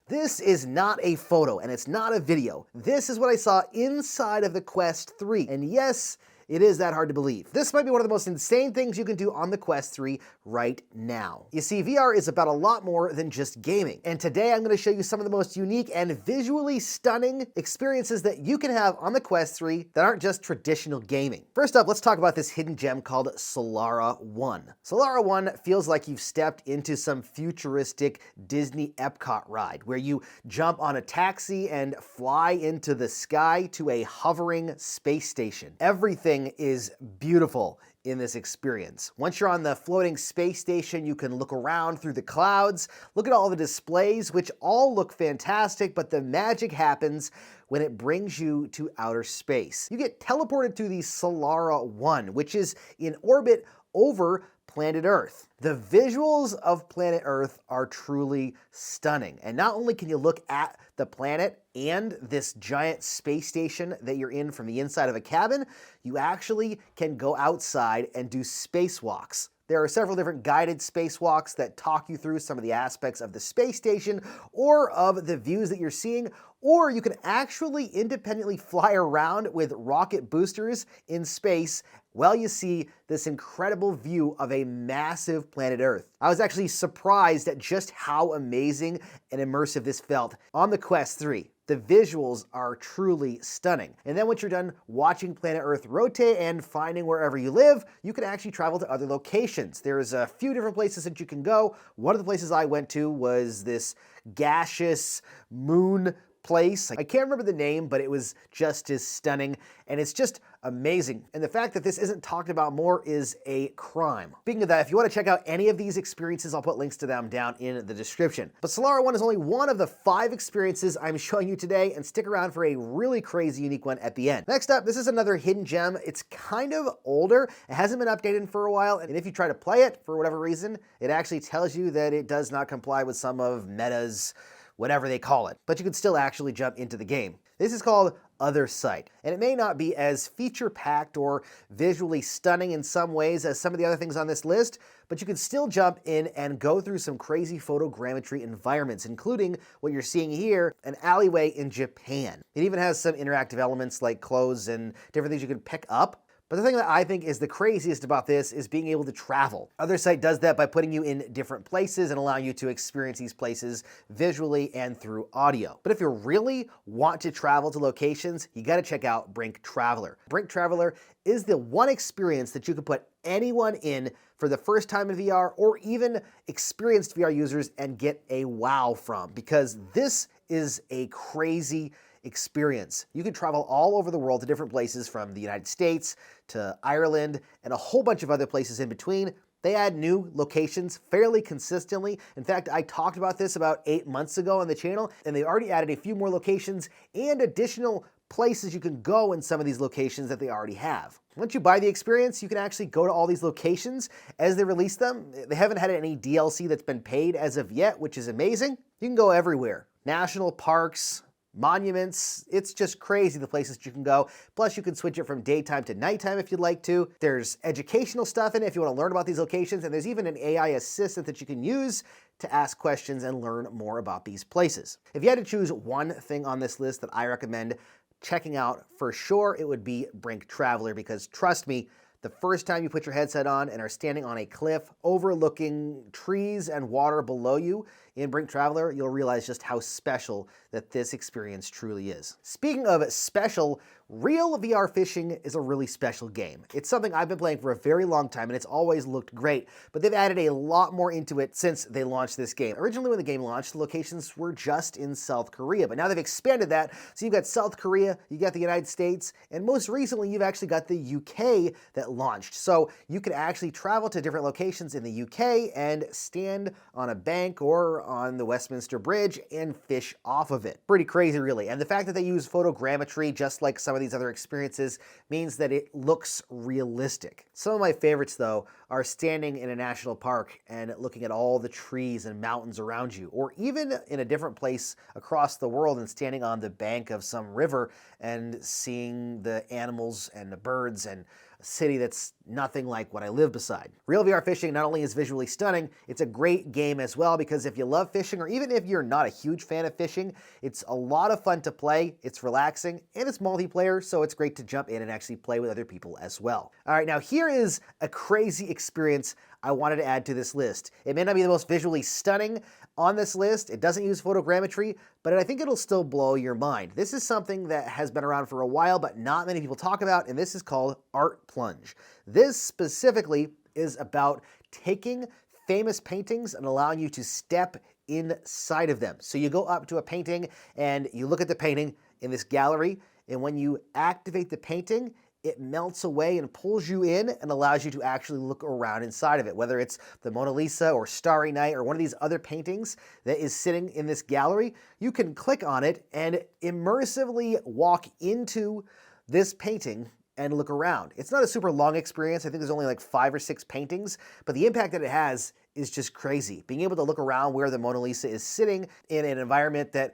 This is not a photo and it's not a video. This is what I saw inside of the Quest 3. And yes, it is that hard to believe. This might be one of the most insane things you can do on the Quest 3 right now. You see, VR is about a lot more than just gaming. And today I'm going to show you some of the most unique and visually stunning experiences that you can have on the Quest 3 that aren't just traditional gaming. First up, let's talk about this hidden gem called Solara 1. Solara 1 feels like you've stepped into some futuristic Disney Epcot ride where you jump on a taxi and fly into the sky to a hovering space station. Everything is beautiful in this experience. Once you're on the floating space station, you can look around through the clouds, look at all the displays, which all look fantastic, but the magic happens when it brings you to outer space. You get teleported to the Solara 1, which is in orbit over planet Earth. The visuals of planet Earth are truly stunning. And not only can you look at the planet and this giant space station that you're in from the inside of a cabin, you actually can go outside and do spacewalks. There are several different guided spacewalks that talk you through some of the aspects of the space station or of the views that you're seeing, or you can actually independently fly around with rocket boosters in space while you see this incredible view of a massive planet Earth. I was actually surprised at just how amazing and immersive this felt on the Quest 3. The visuals are truly stunning. And then once you're done watching planet Earth rotate and finding wherever you live, you can actually travel to other locations. There's a few different places that you can go. One of the places I went to was this gaseous moon place. I can't remember the name, but it was just as stunning, and it's just amazing. And the fact that this isn't talked about more is a crime. Speaking of that, if you want to check out any of these experiences, I'll put links to them down in the description. But Solara 1 is only one of the 5 experiences I'm showing you today, and stick around for a really crazy, unique one at the end. Next up, this is another hidden gem. It's kind of older. It hasn't been updated for a while, and if you try to play it for whatever reason, it actually tells you that it does not comply with some of Meta's whatever they call it, but you can still actually jump into the game. This is called Other Sight, and it may not be as feature-packed or visually stunning in some ways as some of the other things on this list, but you can still jump in and go through some crazy photogrammetry environments, including what you're seeing here, an alleyway in Japan. It even has some interactive elements like clothes and different things you can pick up. But the thing that I think is the craziest about this is being able to travel. Other Sight does that by putting you in different places and allowing you to experience these places visually and through audio. But if you really want to travel to locations, you gotta check out Brink Traveler. Brink Traveler is the one experience that you can put anyone in for the first time in VR, or even experienced VR users, and get a wow from, because this is a crazy experience. You can travel all over the world to different places, from the United States to Ireland and a whole bunch of other places in between. They add new locations fairly consistently. In fact, I talked about this about 8 months ago on the channel, and they already added a few more locations and additional places you can go in some of these locations that they already have. Once you buy the experience, you can actually go to all these locations as they release them. They haven't had any DLC that's been paid as of yet, which is amazing. You can go everywhere. National parks, monuments, it's just crazy the places you can go. Plus you can switch it from daytime to nighttime if you'd like to. There's educational stuff in it if you want to learn about these locations, and there's even an AI assistant that you can use to ask questions and learn more about these places. If you had to choose one thing on this list that I recommend checking out for sure, it would be Brink Traveler, because trust me, the first time you put your headset on and are standing on a cliff overlooking trees and water below you in Brink Traveler, you'll realize just how special that this experience truly is. Speaking of special, real VR fishing is a really special game. It's something I've been playing for a very long time, and it's always looked great, but they've added a lot more into it since they launched this game. Originally when the game launched, the locations were just in South Korea, but now they've expanded that, so you've got South Korea, you got the United States, and most recently you've actually got the UK that launched. So you can actually travel to different locations in the UK and stand on a bank or on the Westminster Bridge and fish off of it. Pretty crazy, really. And the fact that they use photogrammetry just like some of these other experiences means that it looks realistic. Some of my favorites, though, are standing in a national park and looking at all the trees and mountains around you, or even in a different place across the world and standing on the bank of some river and seeing the animals and the birds and a city that's nothing like what I live beside. Real VR fishing not only is visually stunning, it's a great game as well, because if you love fishing, or even if you're not a huge fan of fishing, it's a lot of fun to play, it's relaxing, and it's multiplayer, so it's great to jump in and actually play with other people as well. All right, now here is a crazy experience I wanted to add to this list. It may not be the most visually stunning on this list, it doesn't use photogrammetry, but I think it'll still blow your mind. This is something that has been around for a while, but not many people talk about, and this is called Art Plunge. This specifically is about taking famous paintings and allowing you to step inside of them. So you go up to a painting and you look at the painting in this gallery, and when you activate the painting, it melts away and pulls you in and allows you to actually look around inside of it, whether it's the Mona Lisa or Starry Night or one of these other paintings that is sitting in this gallery. You can click on it and immersively walk into this painting and look around. It's not a super long experience. I think there's only like 5 or 6 paintings, but the impact that it has is just crazy. Being able to look around where the Mona Lisa is sitting in an environment that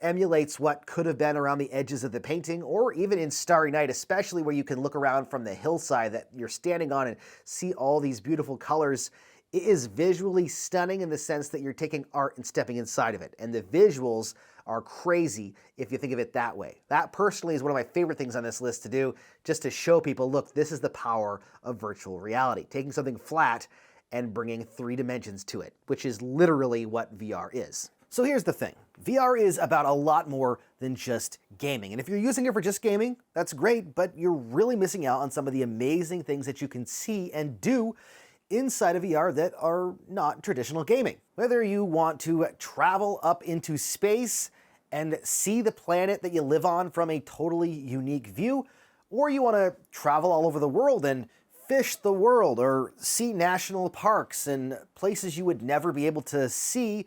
emulates what could have been around the edges of the painting, or even in Starry Night, especially where you can look around from the hillside that you're standing on and see all these beautiful colors. It is visually stunning in the sense that you're taking art and stepping inside of it. And the visuals are crazy if you think of it that way. That personally is one of my favorite things on this list to do, just to show people, look, this is the power of virtual reality. Taking something flat and bringing 3 dimensions to it, which is literally what VR is. So here's the thing. VR is about a lot more than just gaming. And if you're using it for just gaming, that's great, but you're really missing out on some of the amazing things that you can see and do inside of VR that are not traditional gaming. Whether you want to travel up into space and see the planet that you live on from a totally unique view, or you want to travel all over the world and fish the world, or see national parks and places you would never be able to see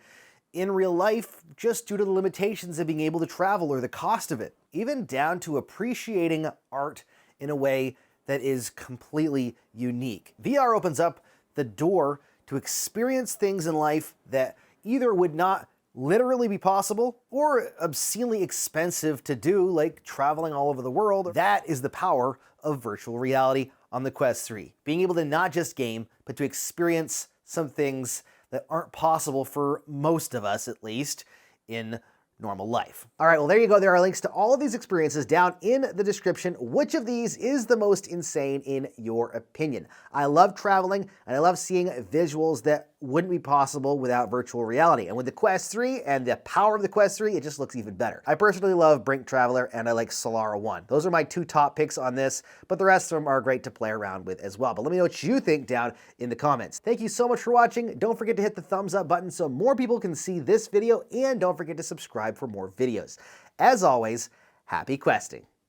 in real life just due to the limitations of being able to travel or the cost of it, even down to appreciating art in a way that is completely unique. VR opens up the door to experience things in life that either would not literally be possible or obscenely expensive to do, like traveling all over the world. That is the power of virtual reality on the Quest 3. Being able to not just game, but to experience some things that aren't possible for most of us, at least, in normal life. All right, well, there you go. There are links to all of these experiences down in the description. Which of these is the most insane in your opinion? I love traveling, and I love seeing visuals that wouldn't be possible without virtual reality. And with the Quest 3 and the power of the Quest 3, it just looks even better. I personally love Brink Traveler, and I like Solara 1. Those are my 2 top picks on this, but the rest of them are great to play around with as well. But let me know what you think down in the comments. Thank you so much for watching. Don't forget to hit the thumbs up button so more people can see this video, and don't forget to subscribe for more videos. As always, happy questing.